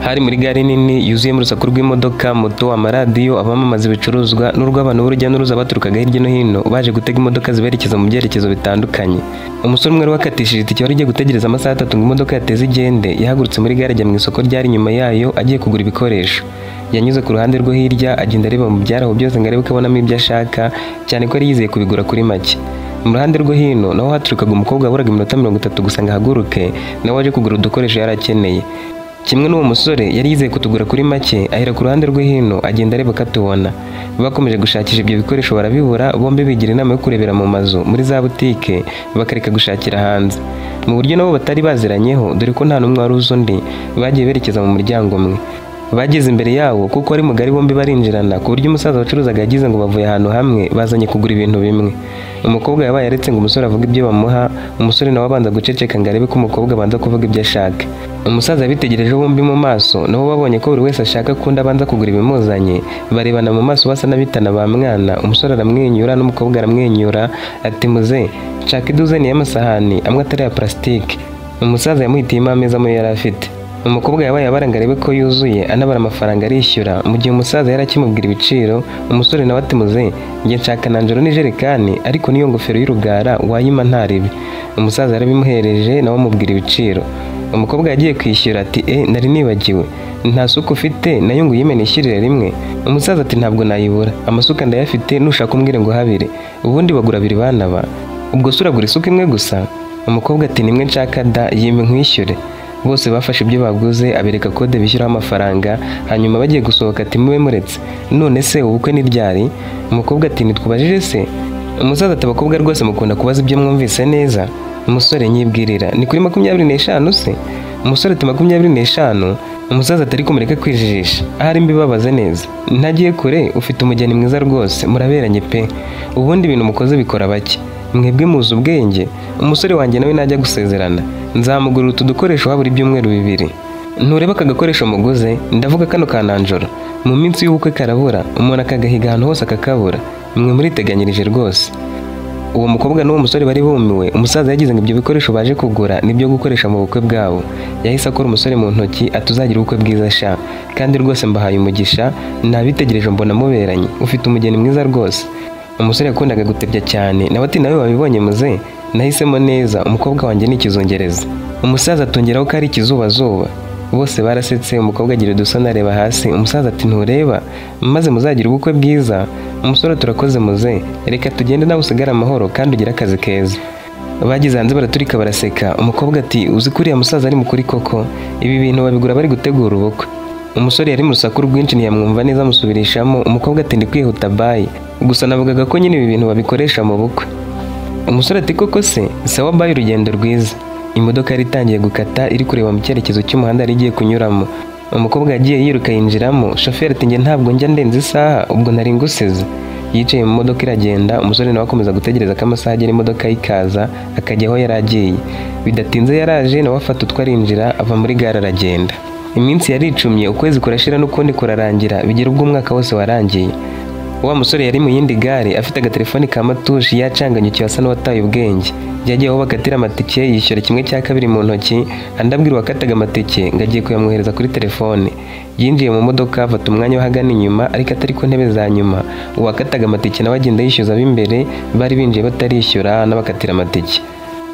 Hari muri gare nini yuzuyemo urusaku rw'imodoka, moto, amaradiyo, abamamaza ibicuruzwa n'urw'abantu b'urujya n'uruza baturukaga hirya no hino baje gutega imodoka ziberekeza mu byerekezo bitandukanye. Umusore umwe wari wakatishije itike wari ugiye gutegereza amasaha 3 ngo imodoka yateze igende, yahagurutse muri gare ajya mu isoko ryari inyuma yayo agiye kugura ibikoresho. Yanyuze ku ruhande rwo hirya agenda areba mu byaraho byose ngo arebe ko abonamo ibyo ashaka, cyane ko yari yizeye kubigura kuri make. Mu ruhande rwo hino naho haturukaga umukobwa waburaga iminota 30 gusa ngo ahaguruke, nawe waje kugura udukoresho yari akeneye. Kimwe n'uwo musore yari yizeye kutugura kuri make, ahera ku ruhande rwo hino agenda areba ko atubona. Bakomeje gushakisha ibyo bikoresho barabibura, bombi bigira inama yo kurebera mu mazu muri za butike bakareka gushakira hanze. Mu buryo nabo batari baziranyeho, dore ko nta n'umwe wari uzi undi, bagiye berekeza mu muryango umwe. Bageze imbere yawo kuko ari mugari, bombi barinjirana ku buryo umusaza wacuruzaga yagize ngo bavuye ahantu hamwe bazanye kugura ibintu bimwe. Umukobwa yabaye aretse ngo umusore avuge ibyo bamuha, umusore nawe abanza guceceka ngo arebe ko umukobwa abanza kuvuga ibyo ashaka. Umusaza yabitegereje bombi mu maso, nabo babonye ko buri wese ashaka kundi abanza kugura ibimuzanye, barebana mu maso basa n'abitana ba mwana. Umusore aramwenyura n'umukobwa aramwenyura ati muze nshaka iduzeni y'amasahani amwe atari ya plastique. Umusaza yamuhitiyemo ameza amwe yari afite. Umukobwa yabaye abaranga arebe ko yuzuye, anabara amafaranga arishyura. Mu gihe umusaza yari akimubwira ibiciro, umusore nawe ati muze njye nshaka nanjoro n'ijerekani ariko niyo ngofero y'urugara wayima ntaribi. Umusaza yarabimuhereje nawe amubwira ibiciro. Umukobwa yagiye kwishyura ati nari nibagiwe, nta suku ufite nayo ngo uyime nishyirire rimwe. Umusaza ati ntabwo nayibura, amasuka ndayafite nushaka umbwire ngo habire, ubundi bagura 2 bana ba, ubwo suragura isuka imwe gusa. Umukobwa ati nimwe nshaka da, yime nkwishyure. Bose bafashe ibyo baguze, abereka kode bishyuraho amafaranga, hanyuma bagiye gusohoka ati mube muretse, none se ubukwe ni ryari? Umukobwa ati nitwubajije se. Umusaza ati abakobwa rwose mukunda kubaza ibyo mwumvise neza. Umusore nyibwirira ni kuri 25 se. Umusore ati 25. Umusaza atari kumureka kwijijisha, ahari mbibabaze neza, ntagiye kure, ufite umugeni mwiza rwose, muraberanye pe, ubundi ibintu mukoze bikora bake, mwebwe muzi ubwenge. Umusore wanjye nawe najya gusezerana nzamugurira utu dukoresho habura ibyumweru 2. Ntureba aka gakoresho muguze, ndavuga kano kananjoro, mu minsi y'ubukwe karabura, umuntu akagahiga ahantu hose akakabura, mwe muriteganyirije rwose. Uwo mukobwa n'uwo musore bari bumiwe. Umusaza yagize ngo ibyo bikoresho baje kugura nibyo gukoresha mu bukwe bwabo. Yahise akora umusore mu ntoki atuzagira ubukwe bwiza sha, kandi rwose mbahaye umugisha, nabitegereje mbona muberanye, ufite umugeni mwiza rwose. Umusore yakundaga gutebya cyane, nawe ati nawe wabibonye muze, nahisemo neza, umukobwa wanjye ni ikizongereza. Umusaza atongeraho ko ari ikizubazuba. Bose barasetse, umukobwa agira udusoni areba hasi. Umusaza ati ntureba maze muzagira ubukwe bwiza. Umusore turakoze muze, reka tugende nawe usigara amahoro kandi ugira akazi keza. Bagize hanze baraturika baraseka. Umukobwa ati uzi kuriya musaza ari mukuri koko, ibi bintu babigura bari gutegura ubukwe. Umusore yari mu rusaku rwinshi ntiyamwumva neza, amusubirishamo. Umukobwa ati ndi kwihuta bye, gusa navugaga ko nyine ibi bintu babikoresha mu bukwe. Umusore ati koko se, sawa bye, urugendo rwiza. Imodoka yari itangiye gukata iri kureba mu cyerekezo cy'umuhanda yari igiye kunyuramo. Umukobwa yagiye yiruka yinjiramo. Shoferi ati njye ntabwo njya ndenza isaha, ubwo nari ngusize. Yicaye mu modoka iragenda. Umusore nawe akomeza gutegereza ko amasaha agera imodoka ikaza akajya aho yari agiye. Bidatinze yaraje nawe afata utwo arinjira, ava muri gare aragenda. Iminsi yaricumye, ukwezi kurashira n'ukundi kurarangira, bigera ubwo umwaka wose warangiye. Wa musore yari mu yindi gare afite agatelefoni ka matushi yacanganyukiye asa n'uwataye ubwenge. Yagiye aho bakatira amatike, yishyura 1/2 mu ntoki, andabwira uwakataga amatike ngo agiye kuyamwohereza kuri telefone. Yinjiye mu modoka afata umwanya wahagana inyuma, ariko atari ku ntebe za nyuma. Uwakataga amatike nawe agenda yishyuza ab'imbere bari binjiye batarishyura n'abakatira amatike.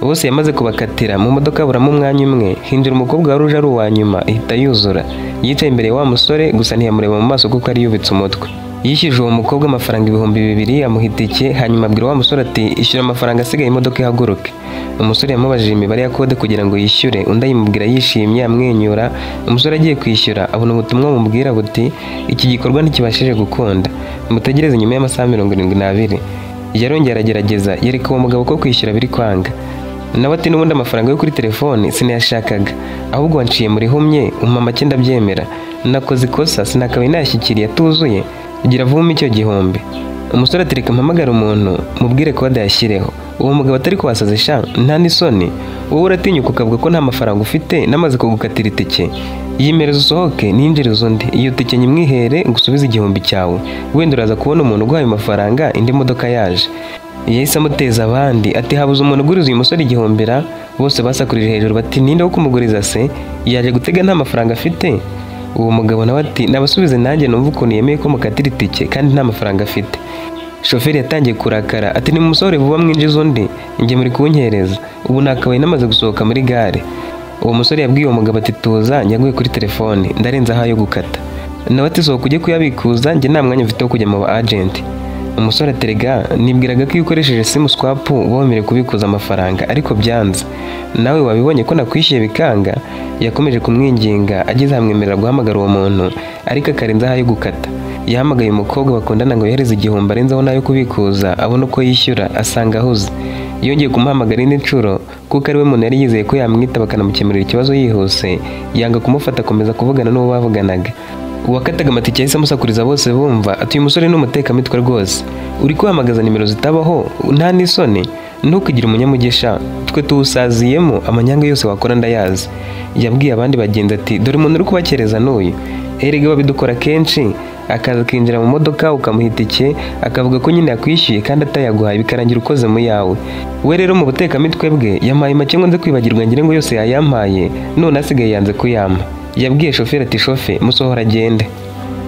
Bose yamaze kubakatira, mu modoka buramo umwanya umwe, hinjira umukobwa wari uje ari uwa nyuma, ihita yuzura. Yicaye imbere wa musore gusa ntiyamureba mu maso kuko ari yubitse umutwe. Yishyuje uwo mukobwa amafaranga 2,000 amuha itike, hanyuma abwira wa musore ati ishyura amafaranga asigaye imodoka ihaguruke. Umusore yamubajije imibare ya kode kugira ngo yishyure, undi ayimubwira yishimye amwenyura. Umusore agiye kwishyura abona ubutumwa bumubwira buti iki gikorwa ntikibashije gukunda, mutegereze nyuma y'amasaha 72. Yarongera aragerageza, yereka uwo mugabo ko kwishyura biri kwanga. Nawe ati n'ubundi amafaranga yo kuri telefone sinayashakaga, ahubwo wanciye muri humye, umpa make ndabyemera, nakoze ikosa sinakabaye nayashyikiriye atuzuye, gira vuba icyo gihombe. Umusore ati reka mpamagara umuntu mubwire kode yashyireho. Uwo mugabo atari kubasaza sha, nta n'isoni, wowe uratinyuka ukavuga ko nta mafaranga ufite namaze kugukatira itike. Yimereza usohoke ninjiriza undi, iyo tike nyimwihere ngusubize igihombi cyawe, wenda uraza kubona umuntu uguhaye amafaranga indi modoka yaje. Yahise amuteza abandi ati habuze umuntu uguriza uyu musore igihombera. Bose basakurije hejuru bati ninde wo kumuguriza se, yaje gutega nta mafaranga afite. uwo mugabo nawe ati nabasubize nanjye numva ukuntu yemeye ko mukatira itike kandi nta mafaranga afite. Shoferi yatangiye kurakara ati nimumusore vuba mwinjiza undi njye muri kunkereza, ubu nakabaye namaze gusohoka muri gare. Uwo musore yabwiye uwo mugabo ati tuza nyaguye kuri telefone ndarenza aho yo gukata. Nawe ati sohoka ujye kuyabikuza njye nta mwanya mfite wo kujya mu ba agent. Umusore aterega nibwiraga ko iyo ukoresheje simu swap womere kubikuza amafaranga ariko byanze, nawe wabibonye ko nakwishyuye bikanga. Yakomeje kumwinginga ageze hamwemerera guhamagara uwo muntu ariko akarenza aho yo gukata. Yahamagaye umukobwa bakundana ngo yohereze igihumbi arenzaho nayo kubikuza abona uko yishyura asanga ahuze. Yongeye kumuhamagara indi nshuro kuko ari we muntu yari yizeye ko yamwita bakanamukemurira ikibazo yihuse, yanga kumufata akomeza kuvugana n'uwo bavuganaga. Uwakataga amatike yahise amusakuriza bose bumva ati uyu musore ni umutekamitwe rwose, uri kuhamagaza nimero zitabaho nta n'isoni, ntukigire umunyamugisha twe tuwusaziyemo amanyanga yose wakora ndayazi. Yabwiye abandi bagenzi ati dore umuntu uri kubakereza n'uyu, erega babidukora kenshi, akaza akinjira mu modoka ukamuha itike akavuga ko nyine yakwishyuye kandi atayaguhaye bikarangira ukoze mu yawe. We rero mu butekamitwe bwe yampaye make ngo nze kwibagirwa ngire ngo yose yayampaye none asigaye yanze kuyampa. Yabwiye shoferi ati shofe musohora agende.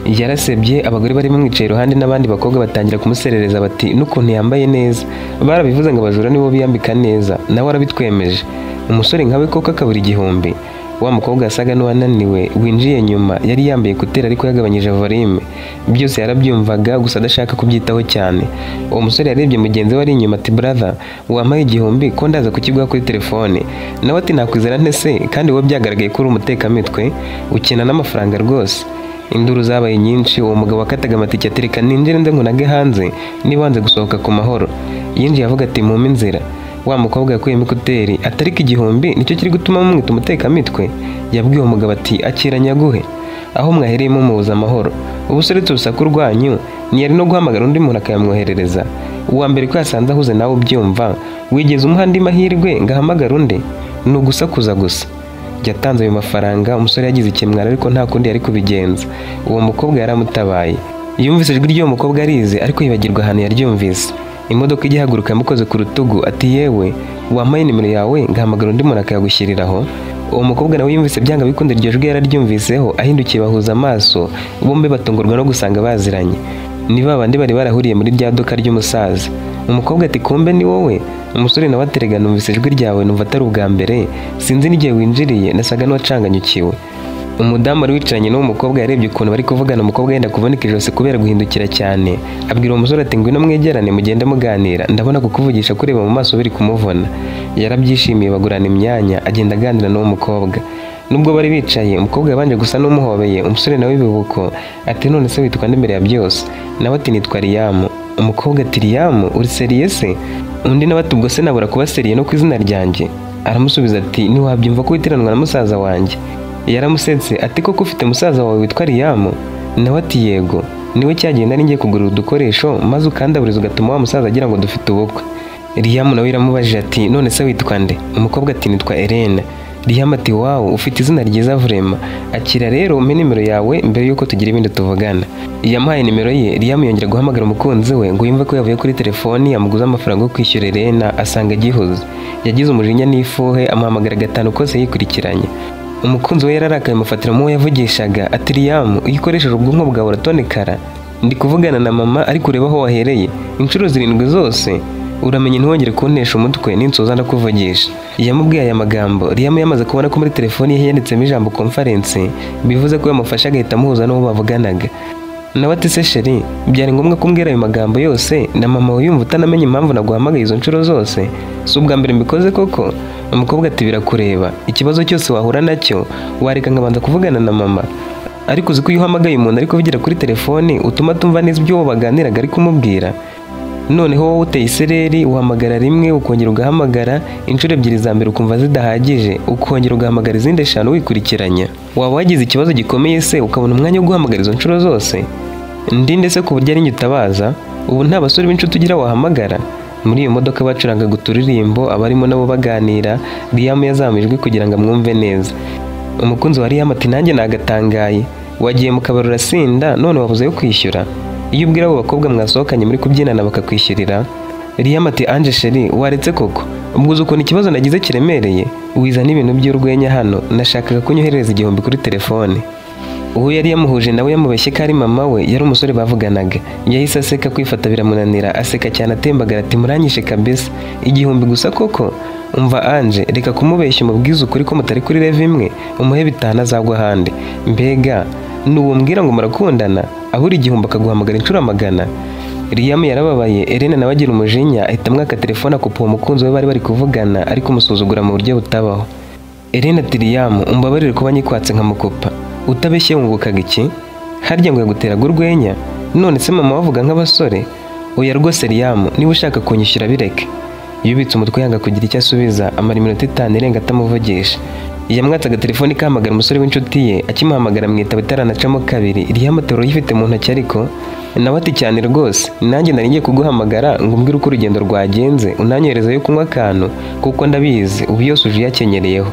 Yarasebye, abagore bari bamwicaye iruhande n'abandi bakobwa batangira kumuserereza bati n'ukuntu yambaye neza, barabivuze ngo abajura nibo biyambika neza, nawe arabitwemeje. Umusore nkawe koko akabura igihumbi. Wa mukobwa yasaga n'uwananiwe winjiye nyuma yari yambaye kutera ariko yagabanyije volume, byose yarabyumvaga gusa adashaka kubyitaho cyane. Uwo musore yarebye mugenzi we ari inyuma ati brother wampaye igihumbi ko ndaza kukiguha kuri telefone. Nawe ati nakwizera nte se kandi wowe byagaragaye ko uri umutekamitwe ukina n'amafaranga rwose. Induru zabaye nyinshi, uwo mugabo akataga amatike atereka ninjire nze nkunage hanze nibanze gusohoka ku mahoro. Yinjiye avuga ati mumpe inzira. Wa mukobwa yakuyemo ekuteri atarika igihumbi nicyo kiri gutuma mumwita umutekamitwe. Yabwiye uwo mugabo ati akira nyaguhe aho mwahereyemo mubuza amahoro, ubusore turusaku rwanyu ntiyari no guhamagara undi muntu akayamwoherereza. Uwa mbere ko yasanze ahuze nawe ubyumva wigeze umuha andi mahirwe ngahamagara undi, ni ugusakuza gusa. Yatanze ayo mafaranga, umusore yagize ikimwara ariko nta kundi yari kubigenza. Uwo mukobwa yaramutabaye, yumvise ijwi ry'uwo mukobwa arize ariko yibagirwa ahantu yaryumvise. Imodoka igihaguruka yamukoze ku rutugu ati yewe wampaye nimero yawe ngahamagara undi muntu akayagushyiriraho. Uwo mukobwa nawe yumvise byanga bikunda iryo jwi yararyumviseho, ahindukiye bahuza amaso, bombi batungurwa no gusanga baziranye. Ni babandi bari barahuriye muri rya duka ry'umusaza. Umukobwa ati kumbe ni wowe. Umusore nawe aterega numvise ijwi ryawe numva atari ubwa mbere, sinzi n'igihe winjiriye nasaga n'uwacanganyukiwe. Umudamu wari wicaranye n'uwo mukobwa yarebye ukuntu bari kuvugana, umukobwa yenda kuvunika ijosi kubera guhindukira cyane. Abwira uwo musore ati ngwino mwegerane mugende muganira, ndabona kukuvugisha kureba mu maso biri kumuvuna. Yarabyishimiye bagurana imyanya agenda aganira n'uwo mukobwa. Nubwo bari bicaye umukobwa yabanje gusa n'umuhobeye, umusore nawe bibuko ati none se witwa nde mbere ya byose? Nawe ati nitwa Riyamu. Umukobwa ati Riyamu uri seriye se? Undi nawe ati ubwo se nabura kuba seriye no ku izina ryanjye? Aramusubiza ati ntiwabyumva ko witiranwa na musaza wanjye? Yaramusetse ati koko ufite musaza wawe witwa Riyamu? Nawe ati yego, niwe cyagiye nari ngiye kugura udukoresho maze ukandaburiza ugatuma wa musaza agira ngo dufite ubukwe. Riyamu nawe iramubajije ati none se witwa nde? Umukobwa ati nitwa Elena. Riyamu ati wawu ufite izina ryiza vrema, akira rero umpe nimero yawe mbere yuko tugira ibindi tuvugana. Yamuhaye nimero ye. Riyamu yongera guhamagara umukunzi we ngo yumve ko yavuye kuri telefoni yamuguze amafaranga yo kwishyura Elena, asanga gihuze. Yagize umujinya n'ifuhe amuhamagara gatanu kose yikurikiranye. Umukunzi we yararakaye amufatira mu yavugishaga ati Riyamu iyo ukoresheje ubwonko bwawe uratonekara, ndi kuvugana na mama ariko ureba aho wahereye inshuro 7 zose, uramenye ntiwongere kuntesha umutwe ninsoza ndakuvugisha. Yamubwiye aya magambo. Riyamu yamaze kubona ko muri telefoni ye yanditsemo ijambo conference, bivuze ko yamufasha agahita amuhuza n'uwo bavuganaga. Nawe ati se sheri byari ngombwa kumbwira ayo magambo yose na mama we yumva utanamenye impamvu naguhamagaye izo nshuro zose? Si ubwa mbere mbikoze koko? Umukobwa ati birakureba, ikibazo cyose wahura nacyo wareka nkabanza kuvugana na mama, ariko uzi ko iyo uhamagaye umuntu ariko uvugira kuri telefoni utuma tumva neza ibyo baganiraga ari kumubwira. Noneho wowe uteye isereri uhamagara rimwe ukongera ugahamagara inshuro 2 za mbere ukumva zidahagije, ukongera ugahamagara izindi 5 wikurikiranya. Waba wagize ikibazo gikomeye se ukabona umwanya wo guhamagara izo nshuro zose? Ndinde se ku buryo ari nyutabaza? Ubu nta basore b'inshuti ugira wahamagara? Muri iyo modoka bacurangaga uturirimbo abarimo nabo baganira. Riyamu yazamijwe kugira ngo amwumve neza. Umukunzi wa Riyamu ati nanjye nagatangaye, wagiye mu kabari urasinda none wabuze yo kwishyura? Iyo ubwira abo bakobwa mwasohokanye muri kubyinana bakakwishyurira? Riyamu ati anje sheri waretse koko, ubwo ukuntu ikibazo nagize kiremereye, wiza n'ibintu by'urwenya hano, nashakaga kunyohereza igihumbi kuri telefone. uwo yari yamuhuje nawe yamubeshye ko ari mama we yari umusore bavuganaga. Yahise aseka, kwifata biramunanira, aseka cyane atembagara ati muranyishe kabisa, 1000 gusa koko? Umva Ange, reka kumubeshya umubwiza ukuri ko mutari kuri level imwe, umuhe 5 azagwa ahandi. Mbega nuwo mbwira ngo murakundana, abura 1000 akaguhamagara inshuro magana? Liam yarababaye, Elena nawe agira umujinya, ahita amwaka telefone akupa uwo mukunzi we bari kuvugana, ariko umusuzugura mu buryo butabaho. Elena ati Liam, umbabarire kuba nyikwatse nkamukupa, utabeshye wungukaga iki? Harya ngo yaguteraga urwenya? None se mama wavuga nk'abasore? Oya rwose Liam, niba ushaka kunyishyura bireke. Yubitse umutwe yanga kugira icyo asubiza, amara iminota 5 irenga atamuvugisha. Yamwatsaga telefone ikamagara umusore w'inshuti ye, akimuhamagara mwitaba itaranacamo kabiri. Liam atero yifite mu ntoki, ariko nawe ati cyane rwose, nanjye nari ngiye kuguhamagara ngo umbwire uko urugendo rwagenze, unanyohereza yo kunywa akantu kuko ndabizi ubu yose uje yakenyereyeho.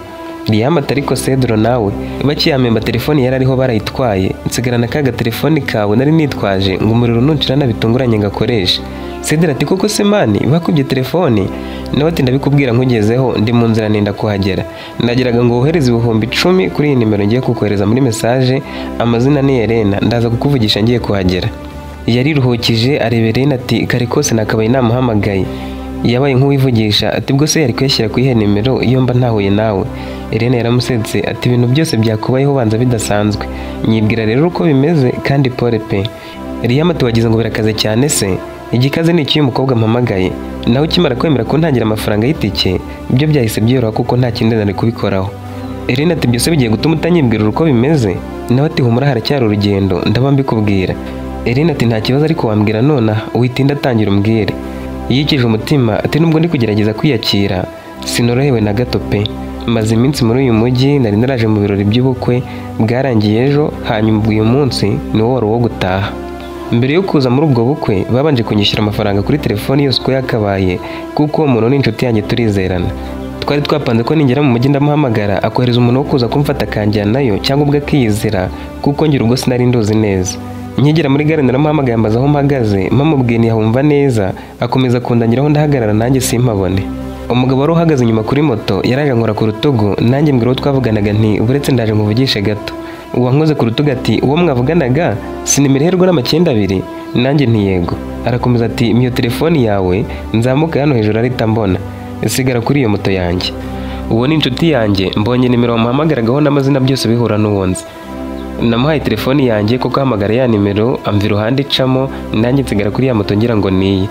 Liam ati ariko Cedro nawe, bakiyamemba telefone yari ariho barayitwaye, nsigarana kaga telefone kawe nari nitwaje ngo umuriro nuncirana bitunguranye ngakoresha. Cedro ati koko se mani bakubye telefone? Nawe ati ndabikubwira nkugezeho, ndi mu nzira nenda kuhagera, nagiraga ngo wohereze 10,000 kuri iyi nimero ngiye kukohereza muri message, amazina ni Elena, ndaza kukuvugisha ngiye kuhagera. Yariruhukije areba Elena ati kare kose nakabaye namuhamagaye. Yabaye nk'uwivugisha ati bwo se yari kuyashyira ku ihe nimero iyo mba ntahuye nawe. Elena yaramusetse ati ibintu byose byakubayeho banza bidasanzwe, nyibwira rero uko bimeze kandi pole pe. Liam ati wagize ngo birakaze cyane se? Igikaze ni iki uyu mukobwa mpamagaye, nawe ukimara kwemera ko ntangira amafaranga y'itike ibyo byahise byoroha kuko nta kindi nari kubikoraho. Elena ati byose bigiye gutuma utanyibwira uko bimeze? Nawe ati humura haracyari urugendo ndaba mbikubwira. Elena ati nta kibazo ariko wambwira nonaha, witinda atangira umbwire. Yikije umutima ati nubwo ndi kugerageza kwiyakira sinorohewe na gato pe, maze iminsi muri uyu mujyi, nari naraje mu birori by'ubukwe bwarangiye ejo, hanyuma uyu munsi ni wo wari uwo gutaha. Mbere yo kuza muri ubwo bukwe babanje kunyishyura amafaranga kuri telefoni yose uko yakabaye, kuko uwo muntu ni inshuti yanjye turizerana. Twari twapanze ko ningera mu mujyi ndamuhamagara akohereza umuntu wo kuza kumfata akanjyana nayo cyangwa ubwo akiyizira, kuko ngira ubwo sinari nduzi neza. Nkigera muri gare naramuhamagaye ambaza aho mpagaze, mpamubwiye ntiyahumva neza, akomeza kundangiraho ndahagarara nanjye simpabone. Umugabo wari uhagaze inyuma kuri moto yaraje ankora ku rutugu, nanjye mbwira uwo twavuganaga nti buretse ndaje nkuvugishe gato. Uwankoze ku rutugu ati uwo mwavuganaga sinimiriherwa n'amacyenda 2? Nanjye nti yego. Arakomeza ati miyo telefoni yawe nzamuka hano hejuru arita mbona, sigara kuri iyo moto yanjye. Uwo ni inshuti yanjye, mbonye nimero wamuhamagaragaho n'amazina byose bihura n'uwonzi. Namuhaye telefoni yanjye kuko ahamagara ya nimero amva iruhande icamo, nanjye nsigara kuri ya moto ngira ngo niye.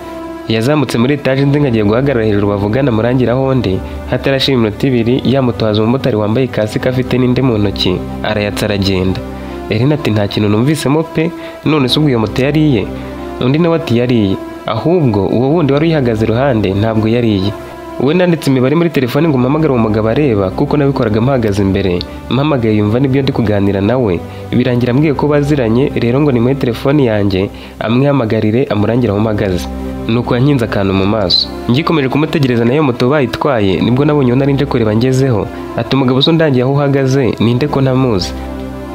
Yazamutse muri etaje nzi ngagiye guhagarara hejuru bavugana murangiraho ndi, hatarashira iminota 2 ya moto haza umumotari wambaye kasike afite n'inde mu ntoki, arayatsa aragenda. Elena ati nta kintu numvisemo pe, none se ubwo iyo moto yariye? Undi nawe ati yariye, ahubwo uwo wundi wari uyihagaze iruhande ntabwo yariye. We nanditse imibare muri telefone ngo mpamagare uwo mugabo areba, kuko nabikoraga mpagaze imbere, mpamagaye yumva nibyo ndi kuganira nawe, birangira ambwiye ko baziranye, rero ngo nimuhe telefoni yanjye amwihamagarire amurangira aho mpagaze. Nuko yankinze akantu mu maso, ngikomeje kumutegereza nayo moto bayitwaye, nibwo nabonye uwo nari nje kureba ngezeho, ati umugabo so ndangiye aho uhagaze ninde ko ntamuzi?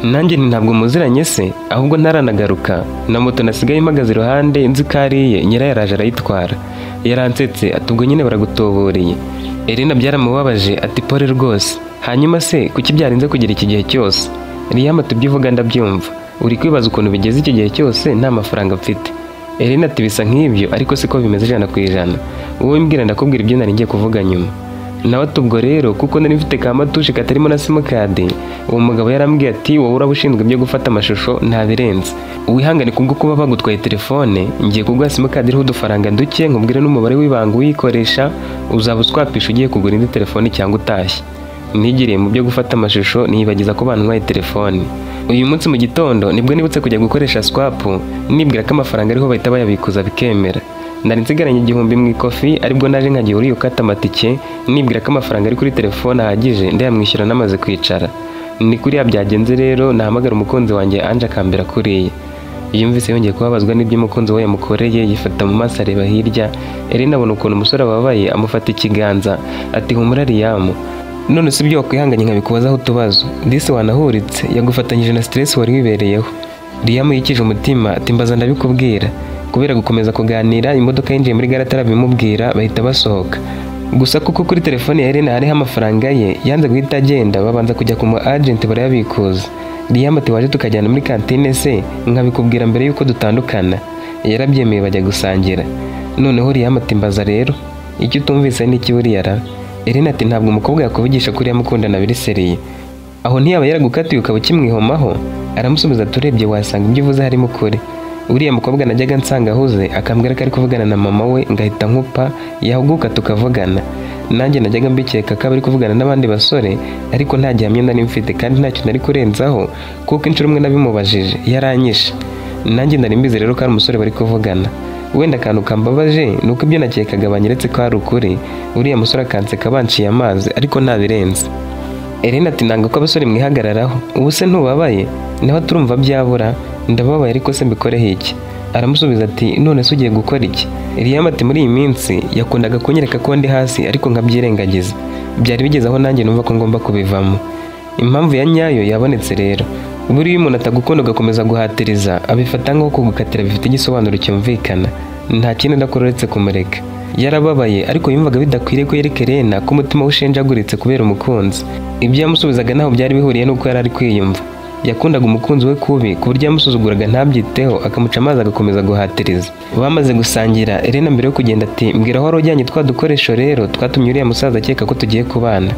Nanjye ntabwo muziranye se, ahubwo ntaranagaruka, na moto nasigaye impagaze iruhande nzi ko ariye, nyira yaraje arayitwara. Yaransetse ati ubwo nyine baragutoboreye. Elena byaramubabaje ati pole rwose, hanyuma se kuki byarinze kugira iki gihe cyose? Liam ati byuvuga ndabyumva, uri kwibaza ukuntu bigeze iki gihe cyose nta mafaranga mfite. Elena ati bisa nk'ibyo ariko siko bimeze 100%, wowe mbwira ndakubwira ibyo nari ngiye kuvuga nyuma. Nawe tubwo rero kuko nari mfite ka matushi katarimo na simukadi, uwo mugabo yarambwiye ati wowe urabushinzwe byo gufata amashusho nta birenze, wihangane kubwo kuba bagutwaye telefone, ngiye kuguha simukadi iriho udufaranga duke, nkubwire n'umubare w'ibanga uyikoresha, uzaba uswapisha ugiye kugura indi telefone cyangwa utashye. Nigiriye mu byo gufata amashusho nibagiza ko bantwaye telefone. Uyu munsi mu gitondo nibwo nibutse kujya gukoresha swap, nibwira ko amafaranga ariho bahita bayabikuza bikemera. Nari nsigaranye 1000 mu ikofi, aribwo naje nkagiye uri ukata amatike, nibwira ko amafaranga ari kuri telefone ahagije ndayamwishyura namaze kwicara. Ni kuri ya byagenze rero nahamagara umukunzi wanjye Ange akambera kuriye. Yumvise yongeye kubabazwa n'ibyo umukunzi we yamukoreye, yifata mu maso areba hirya. Elena abona ukuntu umusore ababaye, amufata ikiganza ati humura Liam, none si ibyo wakwihanganye nkabikubazaho utubazo, disi wanahuritse yagufatanyije na stress wari wibereyeho. Liam yikije umutima ati mbaza ndabikubwira. Kubera gukomeza kuganira, imodoka yinjiye muri gare atarabimubwira bahita basohoka. Gusa kuko kuri telefone ya Elena hariho amafaranga ye, yanze guhita agenda, babanza kujya ku mu agent barayabikuza. Liam ati waje tukajyana muri kantine se nkabikubwira mbere yuko dutandukana. Yarabyemeye bajya gusangira. Noneho Liam ati mbaza rero icyo utumvise n'iki buriya ra? Elena ati ntabwo umukobwa yakuvugisha kuri yamukundana biri seriye. Aho ntiyaba yaragukatiye ukaba ukimwihomaho? Aramusubiza turebye wasanga ibyo uvuze harimo ukuri. Uriya mukobwa najyaga nsanga ahuze akambwira ko ari kuvugana na mama we ngahita nkupa yahuguka tukavugana. Nanjye najyaga mbikeka ko ari kuvugana n'abandi basore ariko nta gihamya nari mfite kandi ntacyo nari kurenzaho kuko inshuro imwe nabimubajije yaranyishe. Nanjye nari mbizi rero ko ari umusore bari kuvugana. Wenda akantu kambabaje nuko ibyo nakekaga banyeretse ko ari ukuri. Uriya musore akanseka banciye amazi ariko ntabirenze. Elena ati nanga ko abasore mwihagararaho. Ubu se ntubabaye? Naho turumva byabura. Ndababaye ariko se mbikoreho iki? Aramusubiza ati none se ugiye gukora iki? Liam ati muri iyi minsi yakundaga kunyereka ko ndi hasi ariko nkabyirengagiza. Byari bigeze aho nanjye numva ko ngomba kubivamo. Impamvu ya nyayo yabonetse rero. Buriya umuntu atagukunda ugakomeza guhatiriza abifata nko kugukatira bifite igisobanuro cyumvikana. Nta kintu ndakora uretse kumureka. Yarababaye ariko yumvaga bidakwiriye ko yereka Elena ko umutima we ushenjaguritse kubera umukunzi. Ibyo yamusubizaga ntaho byari bihuriye n'uko yari ari kwiyumva. Yakundaga umukunzi we kubi ku buryo yamusuzuguraga ntabyiteho akamuca amazi agakomeza guhatiriza. Bamaze gusangira Elena mbere yo kugenda ati mbwira aho warujyanye twa dukoresho rero twatumye uriya musaza akeka ko tugiye kubana.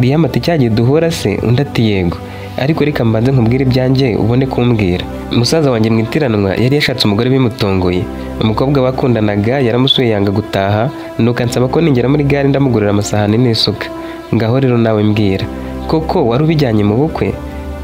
Liam ati cyagiye duhura se? Undi ati yego. Ariko reka mbanze nkubwire ibyanjye ubone kumbwira. Musaza wanjye mwitiranwa yari yashatse umugore bimutongoye. Umukobwa bakundanaga yaramusuye yanga gutaha nuko ansaba ko ningera muri gare ndamugurira amasahani n'isuka. Ngaho rero nawe mbwira koko wari ubijyanye mu bukwe?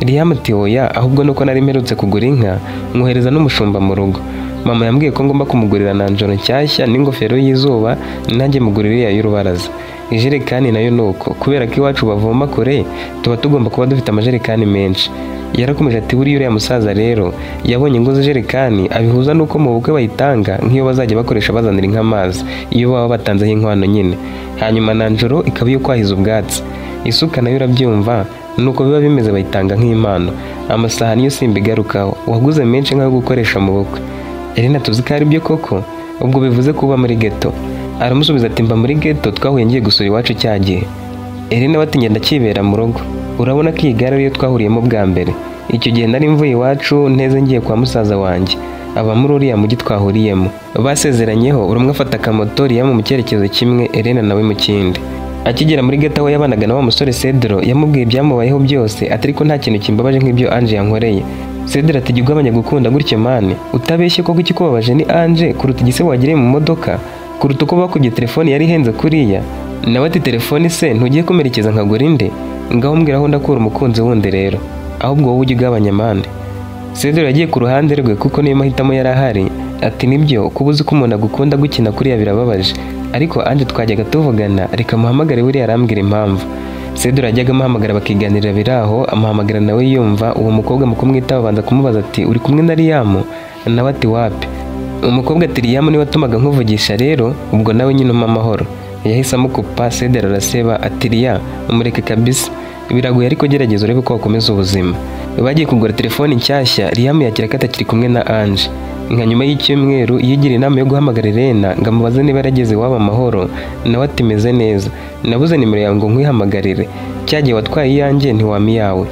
Liam ati oya ahubwo nuko nari mperutse kugura inka nkohereza n'umushumba mu rugo. Mama yambwiye ko ngomba kumugurira nanjoro nshyashya n'ingofero y'izuba nanjye mugurira iya y'urubaraza. Ijerekani nayo nuko kubera ko iwacu bavoma kure tuba tugomba kuba dufite amajerekani menshi. Yarakomeje ati buriya uriya musaza rero yabonye ngo ijerekani abihuza nuko mu bukwe bayitanga nk'iyo bazajya bakoresha bazanira inka amazi iyo baba batanzeho inkwano nyine. Hanyuma nanjoro ikaba iyo kwahiza ubwatsi. Isuka nayo urabyumva nuko biba bimeze bayitanga nk'impano. Amasahani yo simbigarukaho waguze menshi nk'ayo gukoresha mu bukwe. Elena tuzi ko ari byo koko? Ubwo bivuze kuba muri ghetto? Aramusubiza ati mba muri ghetto twahuye ngiye gusura iwacu cyagiye. Elena bati ngenda kibera mu rugo. Urabona ko iyi gare ariyo twahuriyemo bwa mbere. Icyo gihe nari mvuye iwacu nteze ngiye kwa musaza wanjye. Aba muri uriya mujyi twahuriyemo. Basezeranyeho buri umwe afata akamoto Liam mu cyerekezo kimwe Elena nawe mu kindi. Akigera muri ghetto aho yabanaga na wa musore Cedro yamubwiye ibyamubayeho byose atari ko nta kintu kimbabaje nk'ibyo Ange yankoreye. Cedro ati gigwabanya gukunda gutyo mane utabeshye koko ikikubabaje ni Ange kuruta igise wagiriye mu modoka kuruta uko bakubye telefone yari ihenze kuriya. Nawe ati telefone se ntugiye kumerekeza nkagura inde? Ngaho mbwira aho ndakura umukunzi wundi rero ahubwo wowe ujye ugabanya mande. Cedro yagiye ku ruhande rwe kuko niyo mahitamo yari ahari. Ati nibyo kubuza ko umuntu agukunda gukina kuriya birababaje ariko Ange twajyaga tuvugana reka muhamagare buriya arambwira impamvu. Cedro yajyaga amuhamagara bakiganirira biraho amuhamagara nawe yumva uwo mukobwa mu kumwitaba abanza kumubaza ati uri kumwe na Liam? Nawe ati wapi. Umukobwa ati Liam niwe watumaga nkuvugisha rero ubwo nawe nyine umpa amahoro. Yahise amukupa. Cedro araseba ati Liam umureke kabisa biragoye ariko gerageza urebe ko wakomeza ubuzima. Bagiye kugura telefone nshyashya Liam yakira ko atakiri kumwe na Ange. Nka nyuma y'icyumweru yigira inama yo guhamagara Elena ngo amubaze niba yarageze iwabo amahoro. Nawe ati meze neza nabuze nimero yawe ngo nkwihamagarire cyagiye watwaye iyanjye ntiwami yawe.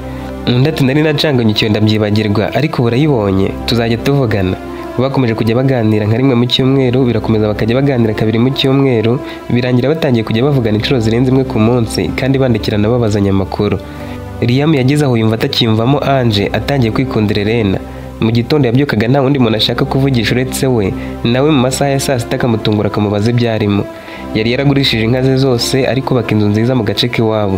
Undi ati nari nacanganyukiwe ndabyibagirwa ariko burayibonye tuzajya tuvugana. Bakomeje kujya baganira nka rimwe mu cyumweru birakomeza bakajya baganira kabiri mu cyumweru birangira batangiye kujya bavugana inshuro zirenze imwe ku munsi kandi bandikirana babazanya amakuru. Liam yagize aho yumva atakiyumvamo Ange atangiye kwikundira Elena. Mu gitondo yabyukaga nta wundi muntu ashaka kuvugisha uretse we nawe mu masaha ya saa sita akamutungura akamubaza ibyarimo. Yari yaragurishije inka ze zose ariko baka inzu nziza mu gace k'iwabo.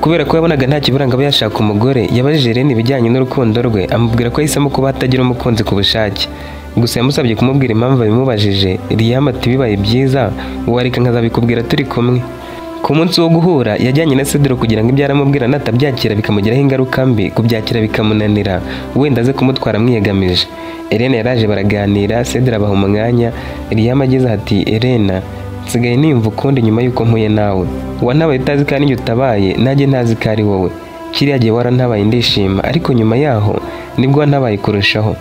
Kubera ko yabonaga nta kiburanga aba yashaka umugore yabajije Elena ibijyanye n'urukundo rwe amubwira ko yahisemo kuba atagira umukunzi ku bushake. Gusa yamusabye kumubwira impamvu abimubajije. Liam ati bibaye byiza wareka nkazabikubwira turi kumwe. Ku munsi wo guhura yajyanye na Cedro kugira ngo ibyo aramubwira natabyakira bikamugiraho ingaruka mbi kubyakira bikamunanira wenda aze kumutwara mwiyegamije. Elena yaraje baraganira Cedro abaha umwanya. Liam ageze ati Elena nsigaye niyumva ukundi nyuma y'uko mpuye nawe. Wantabaye utazi ko ari njye utabaye nanjye ntazi ko ari wowe. Kiriya gihe warantabaye ndishima ariko nyuma yaho nibwo wantabaye kurushaho.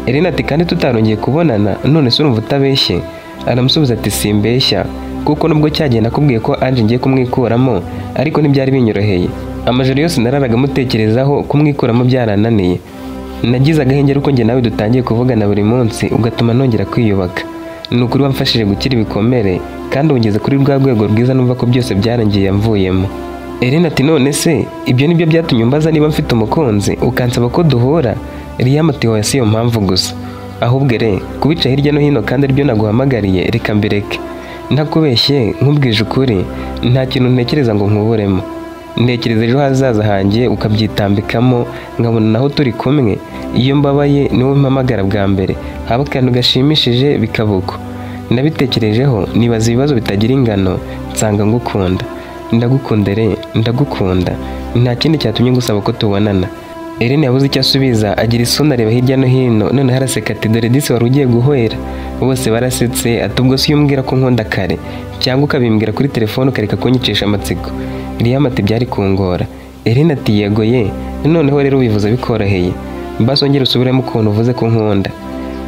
Elena ati kandi tutarongeye kubonana none se urumva utabeshye? Aramusubiza ati simbeshya kuko nubwo cyagiye nakubwiye ko Ange ngiye kumwikuramo ariko ntibyari binyoroheye. Amajoro yose nararaga mutekerezaho kumwikuramo byarananiye. Nagize agahenge uko njye nawe dutangiye kuvugana buri munsi ugatuma nongera kwiyubaka. Ni ukuri wamfashije gukira ibikomere kandi ungeze kuri rwa rwego rwiza numva ko byose byarangiye mvuyemo. Ellen ati none se ibyo nibyo byatumye umbaza niba mfite umukunzi ukansaba ko duhura? Liam ati hoya siyo mpamvu gusa. Ahubwo kubica hirya no hino kandi aribyo naguhamagariye reka mbireke. Ntakubeshye nkubwije ukuri nta kintu ntekereza ngo nkuburemo. Ntekereza ejo hazaza hanjye ukabyitambikamo nkabona naho turi kumwe. Iyo mbabaye niwe mpamagara bwa mbere haba akantu gashimishije bikabuko. Nabitekerejeho nibaza ibibazo bitagira ingano nsanga ngukunda. Ndagukunda ndagukunda. Nta kindi cyatumye ngusaba ko tubonana. Ellen yabuze icyo asubiza agira isoni areba hirya no hino none haraseka ati dore disi wari ugiye guhwera. Bose barasetse ati ubwo si umbwira ko nkunda kare cyangwa ukabimbwira kuri telefone ukareka kunyicisha amatsiko. Liam ati byari kungora. Ellen ati yego noneho rero ubivuze bikoroheye mbase ongera usubiremo ukuntu uvuze ko nkunda.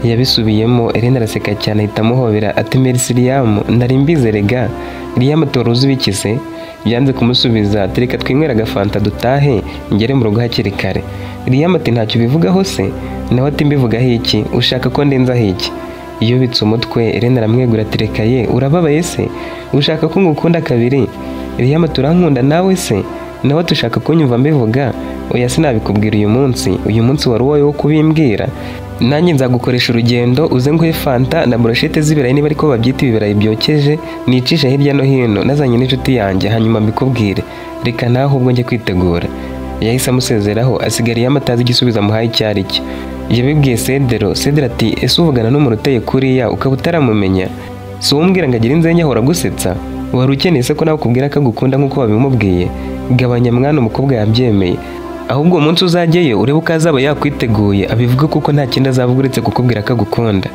Yabisubiyemo Ellen araseka cyane ahita amuhobera ati merci Liam nari mbize rega. Liam ati wari uzi bikise? Byanze kumusubiza ati reka twinywera agafanta dutahe ngere mu rugo hakiri kare. Liam ati ntacyo bivugaho se? Nawe ati mbivugaho iki? Ushaka ko ndenzaho iki? Yubitse umutwe Ellen aramwegura ati reka urababaye se? Ushaka ko ngukunda kabiri? Liam ati urankunda nawe se? Nawe tushaka kunyumva mbivuga? Oya sinabikubwira uyu munsi wari uwawe wo kubimbwira. Nanjye nzagukoresha urugendo uze nguhe fanta na brochette z'ibirayi niba ariko babyita ibirayi byokeje nicisha hirya no hino nazanye n'inshuti yanjye hanyuma mbikubwire. Reka naho ahubwo njye kwitegura. Yahise amusezeraho asigariye amatazi igisubiza muhaye icyari cyo. Yabibwiye Cedro ati ese uvugana n'umuntu uteye kuriya ukaba utaramumenya? Si umbwira ngo agira inzenya ahora gusetsa? Wari ukeneye se ko nawe ukubwira ko agukunda nk'uko wabimubwiye? Gabanya mwana umukobwa yabyemeye. Ahubwo umunsi uzajyeyo urebe uko azaba yakwiteguye abivuga kuko nta kindi azavuga uretse kukubwira ko agukunda.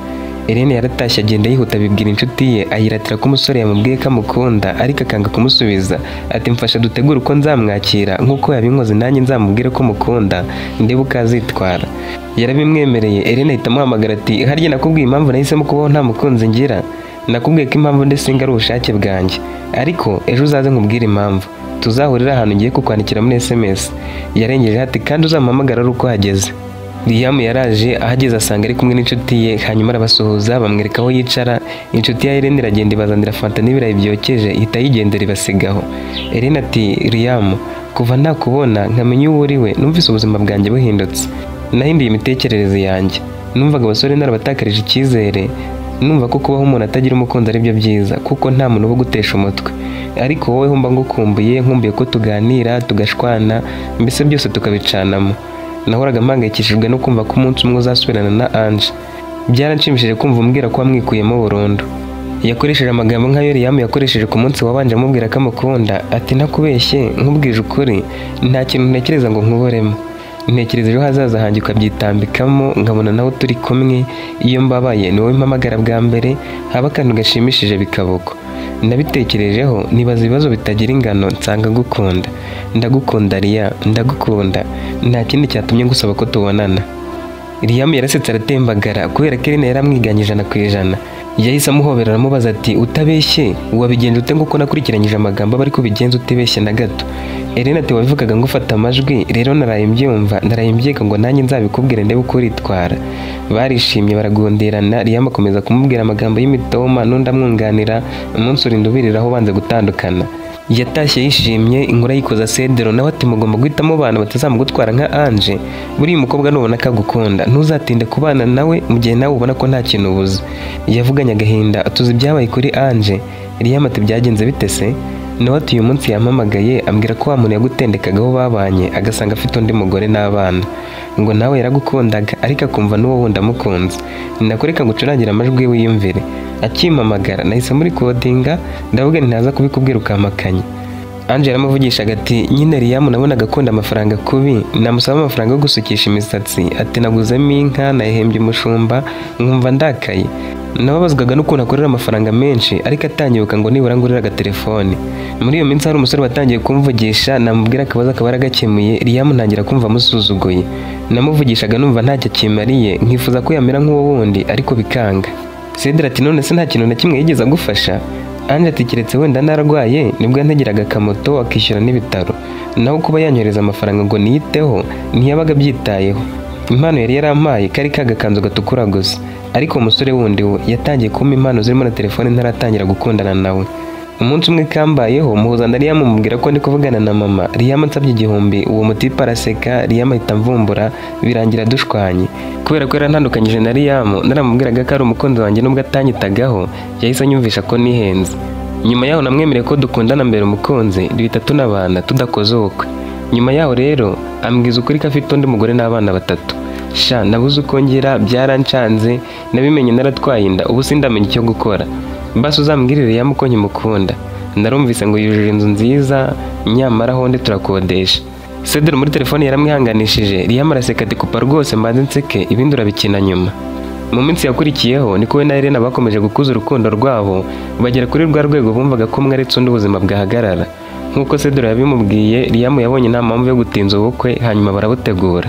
Ellen yaratashye agenda yihuta abibwira inshuti ye ayiratira ko umusore yamubwiye ko amukunda ariko akanga kumusubiza ati mfasha dutegure uko nzamwakira nk'uko yabinkoze nanjye nzamubwire ko mukunda ndebe uko azitwara. Yarabimwemereye. Ellen ahita amuhamagara ati harya nakubwiye impamvu nahisemo kubaho nta mukunzi ngira? Nakubwiye ko impamvu ndetse ari ubushake bwanjye ariko ejo uzaze nkubwire impamvu. Tuzahurira ahantu ngiye kukwandikira muri SMS. Yarengeje ati kandi uzampamagara ari uko hageze. Liam yaraje ahageze asanga ari kumwe n'inshuti ye hanyuma arabasuhuza bamwereka aho yicara. Inshuti ya Ellen iragenda ibazanira fanta n'ibirayi byokeje ihita yigendera ibasigaho. Ellen ati Liam kuva nakubona nkamenya uwo uri we numvise ubuzima bwanjye buhindutse. Nahinduye imitekerereze yanjye. Numvaga abasore narabatakarije icyizere. Numva ko kubaho umuntu atagira umukunzi ari byo byiza kuko nta muntu wo gutesha umutwe. Ariko wowe humba ngukumbuye nkumbuye ko tuganira tugashwana mbese byose tukabicanamo. Nahoraga mpangayikishijwe no kumva ko umunsi umwe uzasubirana na Ange. Byaranshimishije kumva umbwira ko wamwikuyemo burundu. Yakoresheje amagambo nk'ayo Liam yakoresheje ku munsi wabanje amubwira ko amukunda ati ntakubeshye nkubwije ukuri nta kintu ntekereza ngo nkuboremo. Ntekereza ejo hazaza hanjye ukabyitambikamo nkabona nawe turi kumwe. Iyo mbabaye ni wowe mpamagara bwa mbere haba akantu gashimishije bikabuko. Nabitekerejeho nibaza ibibazo bitagira ingano nsanga gukunda. Ndagukunda Liam ndagukunda. Nta kindi cyatumye ngusaba ko tubonana. Liam yarasetse aratembagara kubera ko Ellen yaramwiganye 100%. Yahise amuhobera aramubaza ati utabeshye wabigenje ute nguko nakurikiranyije amagambo bari kubigenza utibeshye na gato? Ellen ati wabivugaga ngo ufata amajwi rero naraye mbyumva narayimbyeka ngo nanjye nzabikubwire ndebe uko uritwara. Barishimye baragonderana. Liam akomeza kumubwira amagambo y'imitoma n'undi amwunganira umunsi urinda ubiriraho banze gutandukana. Yatashye yishimye inkura yikoza Cedro nawe ati mugomba guhitamo abana batazamugutwara nka Ange. Buri mukobwa nubona ko agukunda ntuzatinde kubana nawe mu gihe nawe ubona ko nta kintu ubuze. Yavuganye agahinda atuzi ibyabaye kuri Ange. Liam ati byagenze bite se? Nawe ati uyu munsi yampamagaye ambwira ko wa muntu yagutendekagaho babanye agasanga afite undi mugore n'abana. Ngo nawe yaragukundaga ariko akumva n'uwo wundi amukunze. Nakureka ngucurangira amajwi wiyumvire. Akimpamagara nahise muri kodinga ndavuga ntaza kubikubwira ukamakanye. Ange yaramuvugishaga ati nyine Liam nabona agakunda amafaranga kubi namusaba amafaranga yo gusukisha imisatsi ati naguzemo inka nayihembye umushumba nkumva ndakaye. Nababazwaga n'ukuntu akorera amafaranga menshi ariko atangibuka ngo nibura ngurira agatelefone. Muri iyo minsi hari umusore watangiye kumvugisha namubwira akabazo akabara gakemuye. Liam ntangira kumva amusuzuguye. Namuvugishaga numva ntacyo kimariye nkifuza ko yamera nk'uwo wundi ariko bikanga. Cedro ati none se nta kintu na kimwe yigeze agufasha? Ange ati keretse wenda narwaye nibwo yantegeraga akamoto akishyura n'ibitaro, naho kuba yanyohereza amafaranga ngo niyiteho ntiyabaga byitayeho. Impano yari yarampaye kari kagakanzu gatukura gusa, ariko umusore wundi we yatangiye kumpa impano zirimo na telefone ntaratangira gukundana nawe. Umunsi umwe kambayeho muhuza na Liam mubwira ko ndi kuvugana na mama. Liam ansabye 1000, uwo mutipe araseka, Liam ahita mvumbura birangira dushwanye. Kubera ko yarantandukanyije na Liam naramubwiraga ko ari umukunzi wanjye nubwo atanyitagaho, yahise anyumvisha ko nihenze. Nyuma yaho namwemereye ko dukundana mbere umukunzi, duhita tunabana tudakoze ubukwe. Nyuma yaho rero ambwiza ukuri ko afite undi mugore n'abana 3. Sha nabuze uko ngira, byarancanze, nabimenye naratwaye inda, ubu sindamenye icyo gukora. Basi uzambwirire Liam ko nkimukunda. Narumvise ngo yujuje inzu nziza, nyamara honde turakodesha. Cedro muri telefone yaramwihanganishije, Liam araseka ati kupa rwose mbanze nseke ibindi urabikina nyuma. Mu minsi yakurikiyeho niko we na Irene bakomeje gukuza urukundo rwabo, bagera kuri rwa rwego bumvaga ko umwe aretse undi ubuzima bwahagarara. Nkuko Cedro yabimubwiye, Liam yabonye nta mpamvu yo gutinza ubukwe, hanyuma barabutegura.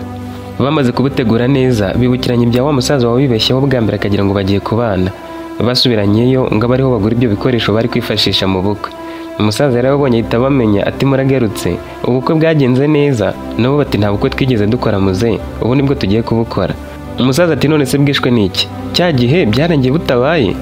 Bamaze kubutegura neza, bibukiranye ibya wa musaza wabibeshyeho bwa mbere akagira ngo bagiye kubana. Basubiranyeyo ngo bariho bagura ibyo bikoresho bari kwifashisha mu bukwe. Umusaza yarabonye ahita bamenya ati muragarutse, ubukwe bwagenze neza. Nabo bati nta bukwe twigeze dukora muze, ubu nibwo tugiye kubukora. Umusaza ati none se bwishwe niki? Cya gihe byarangiye butabaye?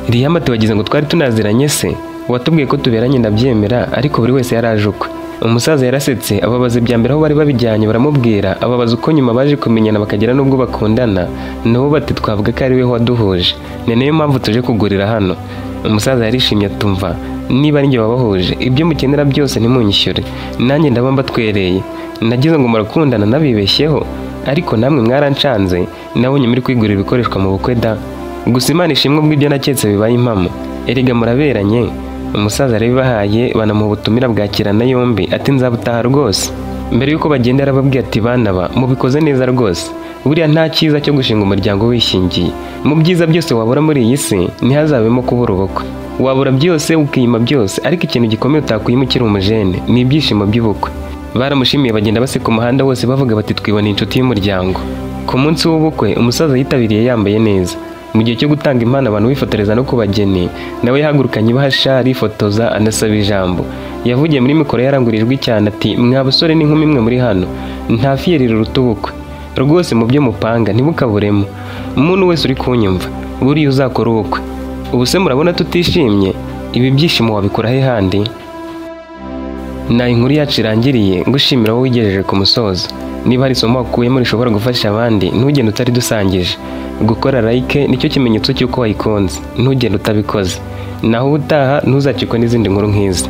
Liam ati wagize ngo twari tunaziranye se? Watubwiye ko tuberanye ndabyemera, ariko buri wese yarajukwe. Umusaza yarasetse ababaza ibya mbere aho bari babijyanye, baramubwira ababaza uko nyuma baje kumenyana bakagera nubwo bakundana. Nabo bati twavuga ko ari we waduhuje, ni nayo mpamvu tuje kugurira hano. Umusaza yarishimye atumva niba ari njye wabahuje, ibyo mukenera byose ntimunyishyure, nanjye ndaba mbatwereye. Nagize ngo murakundana nabibeshyeho, ariko namwe mwarancanze, nabonye muri kwigurira ibikoreshwa mu bukwe da. Gusa Imana ishimwe ubwo ibyo naketse bibaye impamo, erega muraberanye. Umusaza arabibahaye banamuha ubutumira bwakirana yombi, ati nzabutaha rwose. Mbere yuko bagenda arababwiye ati bana ba mubikoze neza rwose, buriya nta cyiza cyo gushinga umuryango wishingiye. Mu byiza byose wabura muri iyi si ntihazabemo kubura ubukwe. Wabura byose ukiyima byose, ariko ikintu gikomeye utakwima ukiri umujene ni ibyishimo by'ubukwe. Baramushimiye bagenda baseka umuhanda wose bavuga bati twibona inshuti y'umuryango. Ku munsi w'ubukwe umusaza yitabiriye yambaye neza. Mu gihe cyo gutanga impano abantu bifotoreza no kubageni, nawe yahagurukanye ibahasha arifotoza anasaba ijambo. Yavugiye muri mikoro yarangurijwe cyane ati mwa basore n'inkumi mwe muri hano, nta fiyeri ruruta ubukwe. Rwose mu byo mupanga ntibukaburemo. Umuntu wese uri kunyumva buriya uzakora ubukwe. Ubu se murabona tutishimye? Ibi byishimo wabikura he handi? Na inkuru yacu irangiriye, ngushimira wowe wigejeje ku musozo. Niba hari isomo wakuyemo rishobora gufasha abandi, ntugende utari dusangije. Gukora like nicyo kimenyetso cy'uko wayikunze, ntugende utabikoze. Naho ubutaha ntuzacikwe n'izindi nkuru nk'izi.